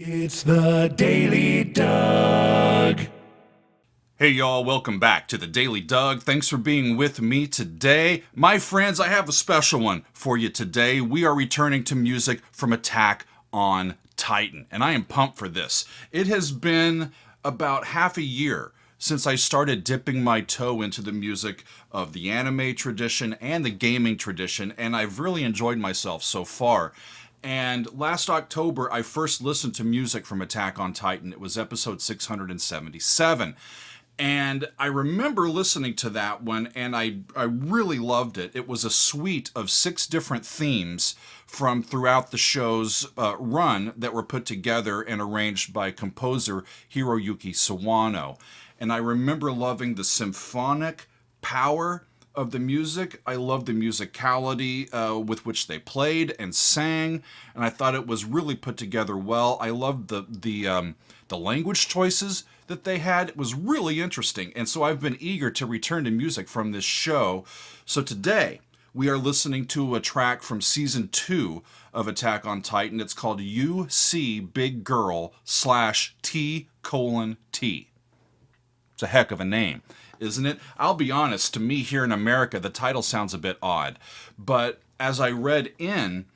It's the Daily Doug. Hey y'all, welcome back to the Daily Doug. Thanks for being with me today. My friends, I have a special one for you today. We are returning to music from Attack on Titan, and I am pumped for this. It has been about half a year since I started dipping my toe into the music of the anime tradition and the gaming tradition, and I've really enjoyed myself so far. And last October, I first listened to music from Attack on Titan. It was episode 677. And I remember listening to that one, and I really loved it. It was a suite of 6 different themes from throughout the show's run that were put together and arranged by composer Hiroyuki Sawano. And I remember loving the symphonic power of the music. I loved the musicality with which they played and sang, and I thought it was really put together well. I loved the language choices that they had. It was really interesting, and so I've been eager to return to music from this show. So today we are listening to a track from season 2 of Attack on Titan. It's called YouSeeBIGGIRL /T:*T. It's a heck of a name, isn't it? I'll be honest, to me here in America, the title sounds a bit odd. But as I read in,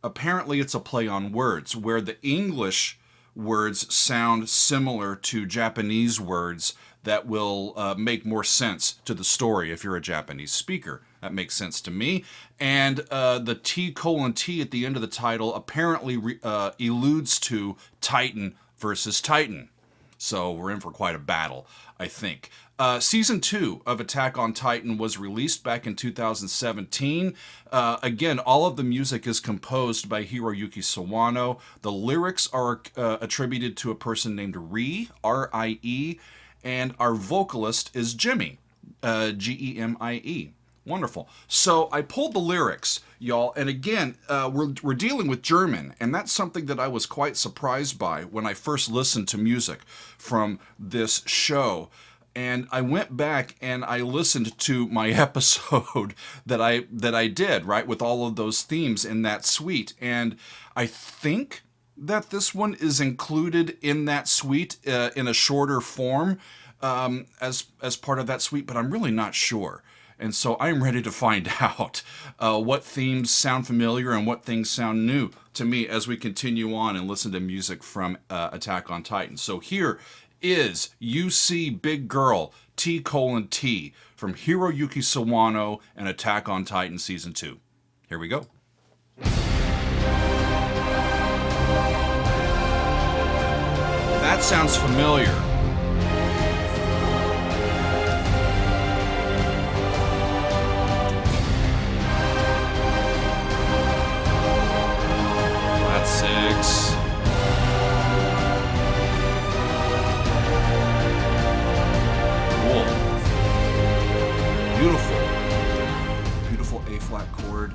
apparently it's a play on words, where the English words sound similar to Japanese words that will make more sense to the story if you're a Japanese speaker. That makes sense to me. And the T:*T at the end of the title apparently alludes to Titan versus Titan. So we're in for quite a battle, I think. Season 2 of Attack on Titan was released back in 2017. Again, all of the music is composed by Hiroyuki Sawano. The lyrics are attributed to a person named Rie, R-I-E, and our vocalist is Jimmy, G-E-M-I-E. Wonderful. So I pulled the lyrics, y'all, and again, we're dealing with German, and that's something that I was quite surprised by when I first listened to music from this show. And I went back and I listened to my episode that I did, right, with all of those themes in that suite, and I think that this one is included in that suite in a shorter form as part of that suite, but I'm really not sure. And so I'm ready to find out what themes sound familiar and what things sound new to me as we continue on and listen to music from Attack on Titan. So here is YouSeeBIGGIRL T:*T from Hiroyuki Sawano and Attack on Titan Season 2. Here we go. That sounds familiar. That's 6. Cool. Beautiful. Beautiful A-flat chord.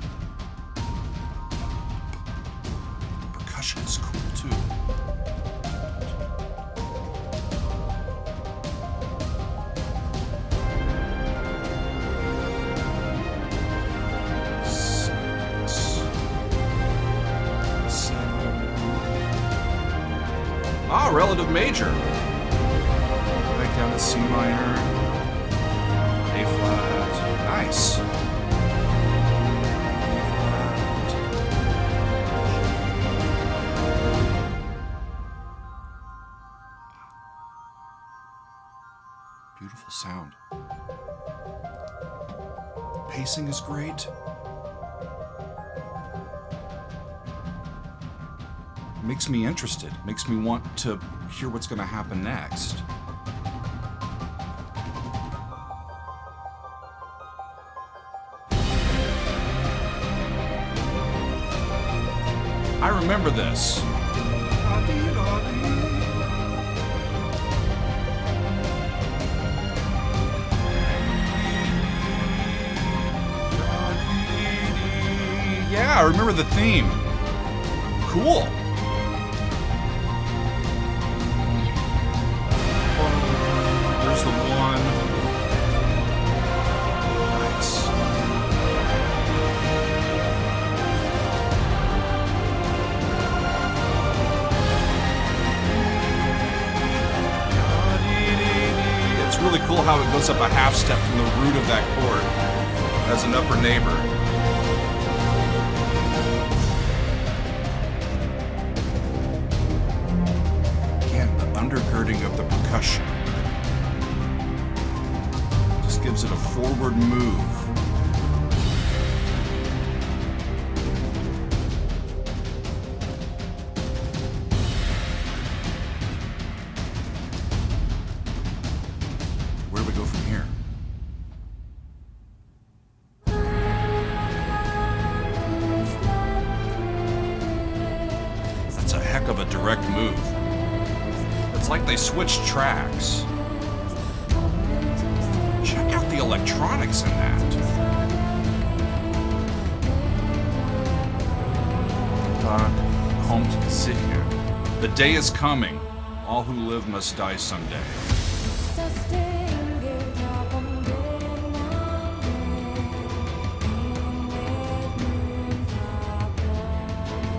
The percussion is cool too. Ah, relative major. Back down to C minor. A flat. Nice. Beautiful sound. Pacing is great. Makes me interested, makes me want to hear what's going to happen next. I remember this. Yeah, I remember the theme. Cool. There's the one. Nice. really cool how it goes up a half step from the root of that chord as an upper neighbor. Again, the undergirding of the percussion just gives it a forward move. Where do we go from here? That's a heck of a direct move. It's like they switched tracks. Check out the electronics in that. Kommt sicher. The day is coming. All who live must die someday.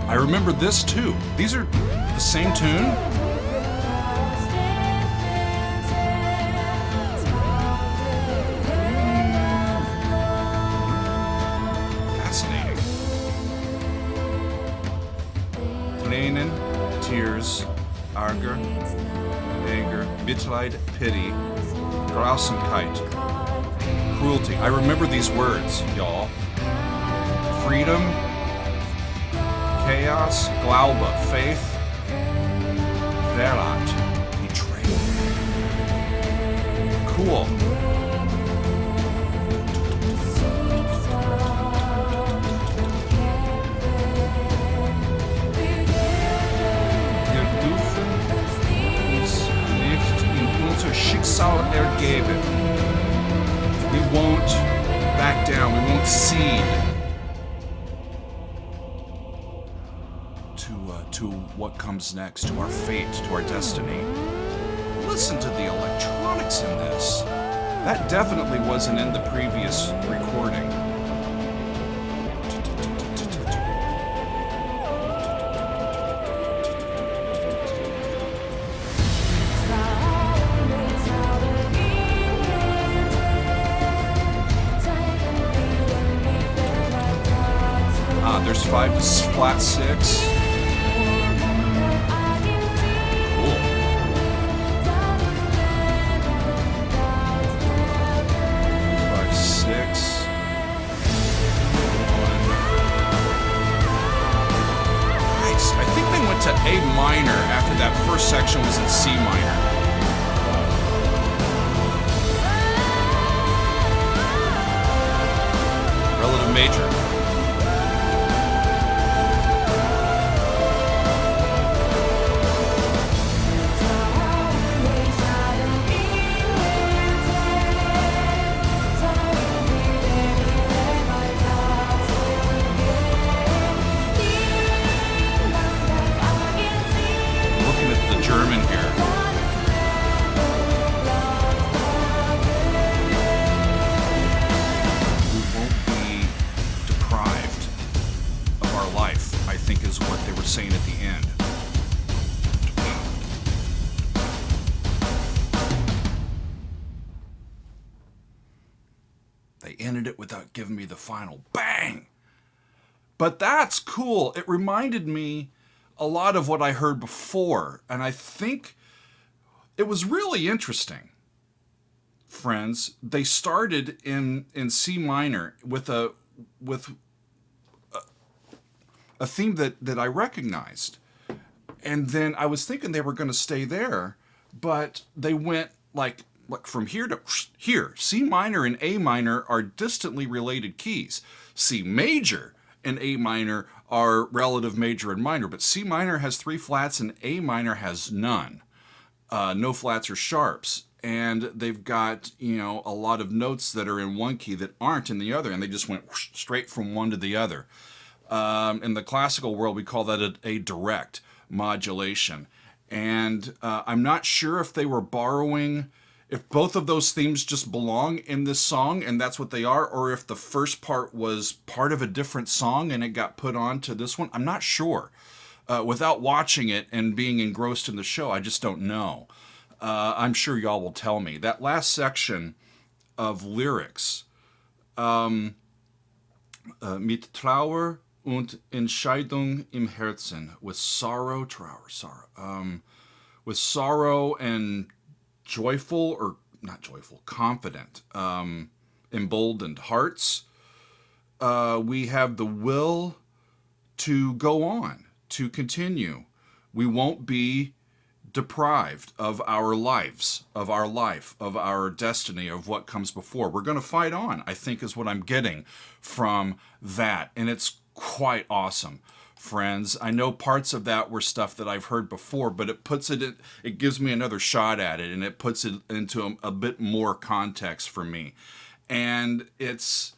I remember this too. These are the same tune. Fascinating. Tränen, tears, Ärger, anger, Mitleid, pity, Grausamkeit, cruelty. I remember these words, y'all. Freedom, chaos, Glaube, faith, Verrat, betrayal. Cool. Wir dürfen uns nicht in unser Schicksal ergeben. We won't back down, we won't cede to what comes next, to our fate, to our destiny. Listen to the electronics in this. That definitely wasn't in the previous recording. There's 5 to flat 6. Cool. 5, 6. 1. Nice. I think they went to A minor after that first section was in C minor. Relative major. German here. We won't be deprived of our life, I think is what they were saying at the end. They ended it without giving me the final bang. But that's cool. It reminded me a lot of what I heard before, and I think it was really interesting. Friends, they started in C minor with a theme that I recognized, and then I was thinking they were going to stay there, but they went like from here to here. C minor and A minor are distantly related keys. C major and A minor are relative major and minor, but C minor has 3 flats and A minor has none. No flats or sharps. And they've got, a lot of notes that are in one key that aren't in the other, and they just went straight from one to the other. In the classical world, we call that a direct modulation. And I'm not sure if they were borrowing, if both of those themes just belong in this song and that's what they are, or if the first part was part of a different song and it got put onto this one. I'm not sure. Without watching it and being engrossed in the show, I just don't know. I'm sure y'all will tell me. That last section of lyrics, mit Trauer und Entscheidung im Herzen, with sorrow, with sorrow and joyful, or not joyful, confident, emboldened hearts, we have the will to go on, to continue. We won't be deprived of our lives, of our life, of our destiny, of what comes before. We're going to fight on, I think, is what I'm getting from that. And it's quite awesome, friends. I know parts of that were stuff that I've heard before, but it gives me another shot at it, and it puts it into a bit more context for me. And it's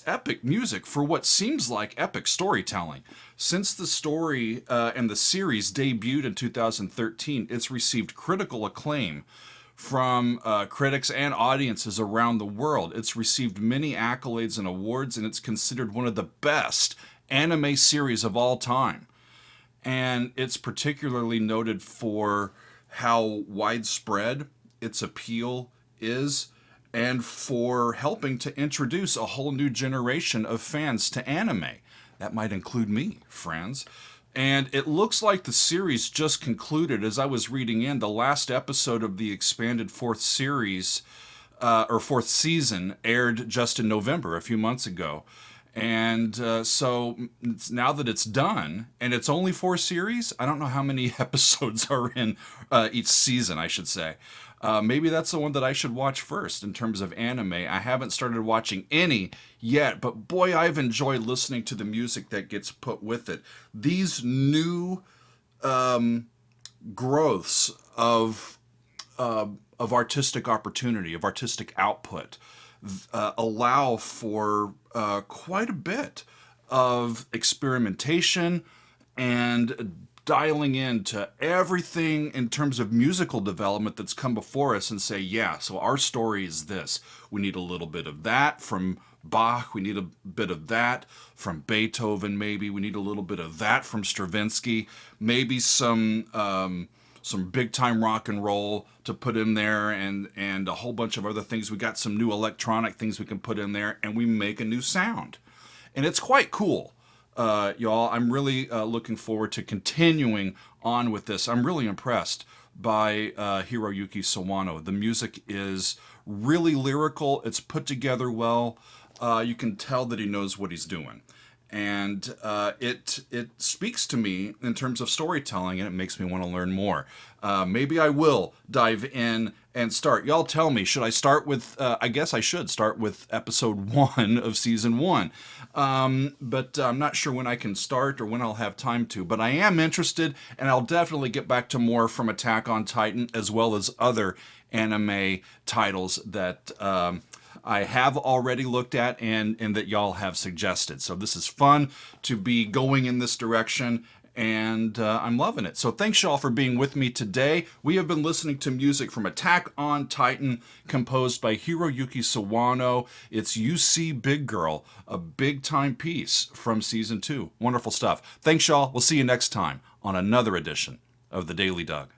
epic music for what seems like epic storytelling. Since the story and the series debuted in 2013, it's received critical acclaim from critics and audiences around the world. It's received many accolades and awards, and it's considered one of the best anime series of all time. And it's particularly noted for how widespread its appeal is, and for helping to introduce a whole new generation of fans to anime. That might include me, friends. And it looks like the series just concluded. As I was reading in, the last episode of the expanded fourth series, or fourth season, aired just in November, a few months ago. And so now that it's done, and it's only 4 series, I don't know how many episodes are in each season, I should say. Maybe that's the one that I should watch first in terms of anime. I haven't started watching any yet, but boy, I've enjoyed listening to the music that gets put with it. These new growths of artistic opportunity, of artistic output, allow for quite a bit of experimentation and dialing into everything in terms of musical development that's come before us, and say, yeah, so our story is this. We need a little bit of that from Bach. We need a bit of that from Beethoven, maybe. We need a little bit of that from Stravinsky. Maybe some big time rock and roll to put in there, and a whole bunch of other things. We got some new electronic things we can put in there, and we make a new sound. And it's quite cool. Y'all, I'm really looking forward to continuing on with this. I'm really impressed by Hiroyuki Sawano. The music is really lyrical. It's put together well. You can tell that he knows what he's doing. And it speaks to me in terms of storytelling, and it makes me want to learn more. Maybe I will dive in and start. Y'all tell me, should I start with, I guess I should start with episode 1 of season 1. But I'm not sure when I can start or when I'll have time to. But I am interested, and I'll definitely get back to more from Attack on Titan, as well as other anime titles that I have already looked at and that y'all have suggested. So this is fun to be going in this direction, and I'm loving it. So thanks y'all for being with me today. We have been listening to music from Attack on Titan, composed by Hiroyuki Sawano. It's You See Big Girl, a big time piece from season 2. Wonderful stuff. Thanks y'all. We'll see you next time on another edition of The Daily Doug.